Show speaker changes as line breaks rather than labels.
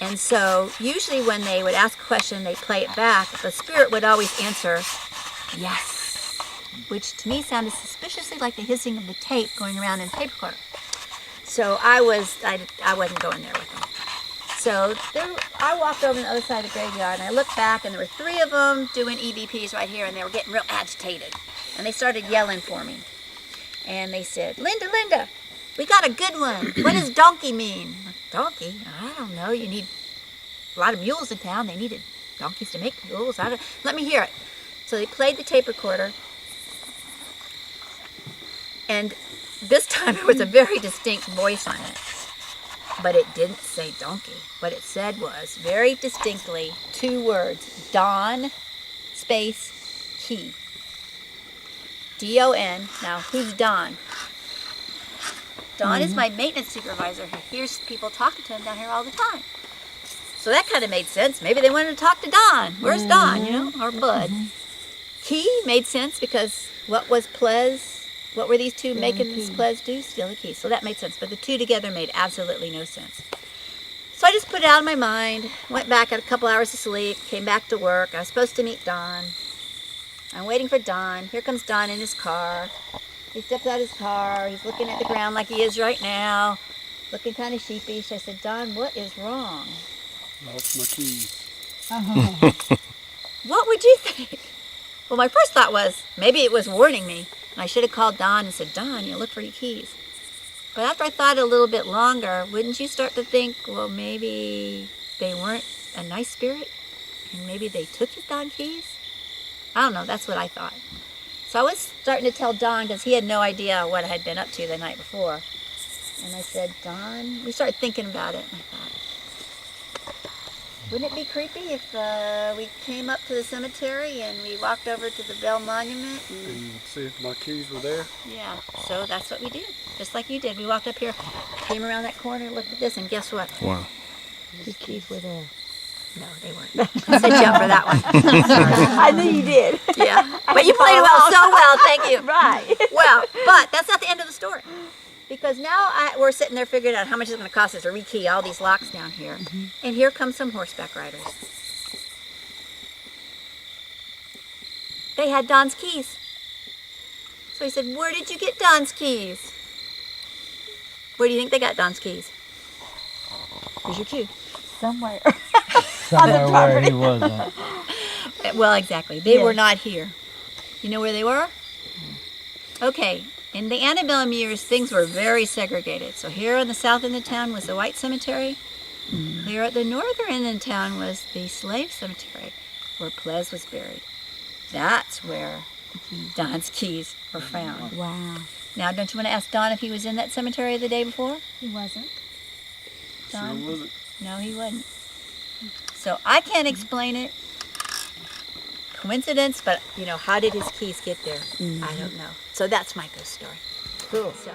And so usually when they would ask a question, they play it back. The spirit would always answer, yes, which to me sounded suspiciously like the hissing of the tape going around in tape recorder. So I wasn't going there with them. So I walked over to the other side of the graveyard, and I looked back, and there were 3 of them doing EVPs right here, and they were getting real agitated. And they started yelling for me. And they said, Linda, Linda, we got a good one. What does donkey mean? Donkey? I don't know. You need a lot of mules in town. They needed donkeys to make mules. Let me hear it. So they played the tape recorder. And this time it was a very distinct voice on it. But it didn't say donkey. What it said was, very distinctly, 2 words. Don, space, key. D-O-N. Now, who's Don? Don is my maintenance supervisor who hears people talking to him down here all the time. So that kind of made sense. Maybe they wanted to talk to Don. Where's Don, you know, or Bud? Key made sense because what was Plez? What were these 2 making this Plez do? Steal the key. So that made sense. But the 2 together made absolutely no sense. So I just put it out of my mind, went back, had a couple hours of sleep, came back to work. I was supposed to meet Don. I'm waiting for Don. Here comes Don in his car. He steps out of his car. He's looking at the ground like he is right now, looking kind of sheepish. I said, Don, what is wrong?
Lost my keys.
What would you think? Well, my first thought was, maybe it was warning me. And I should have called Don and said, Don, you look for your keys. But after I thought a little bit longer, wouldn't you start to think, well, maybe they weren't a nice spirit? And maybe they took his Don keys? I don't know, that's what I thought. So I was starting to tell Don, because he had no idea what I had been up to the night before. And I said, Don, we started thinking about it. And I thought, wouldn't it be creepy if we came up to the cemetery and we walked over to the Bell Monument?
And see if my keys were there?
Yeah, so that's what we did. Just like you did. We walked up here, came around that corner, looked at this, and guess what?
Wow.
The keys were there. No, they weren't. I said jump for that one.
I knew you did.
Yeah, but you played it well, so well, thank you.
Right.
Well, but that's not the end of the story. Because now we're sitting there figuring out how much it's going to cost us to rekey all these locks down here. And here come some horseback riders. They had Don's keys. So he said, where did you get Don's keys? Where do you think they got Don's keys? Here's your cue.
Somewhere.
Somewhere where he wasn't.
Well, exactly. They
Yeah.
were not here. You know where they were? Okay. In the antebellum years, things were very segregated. So here on the south end of town was the white cemetery. Here at the northern end of town was the slave cemetery, where Plez was buried. That's where Don's keys were found.
Wow.
Now, don't you want to ask Don if he was in that cemetery the day before?
He wasn't.
Don?
Sure wasn't.
No, he wasn't. So I can't explain it. Coincidence, but you know, how did his keys get there? I don't know. So that's my ghost story.
Cool.
So.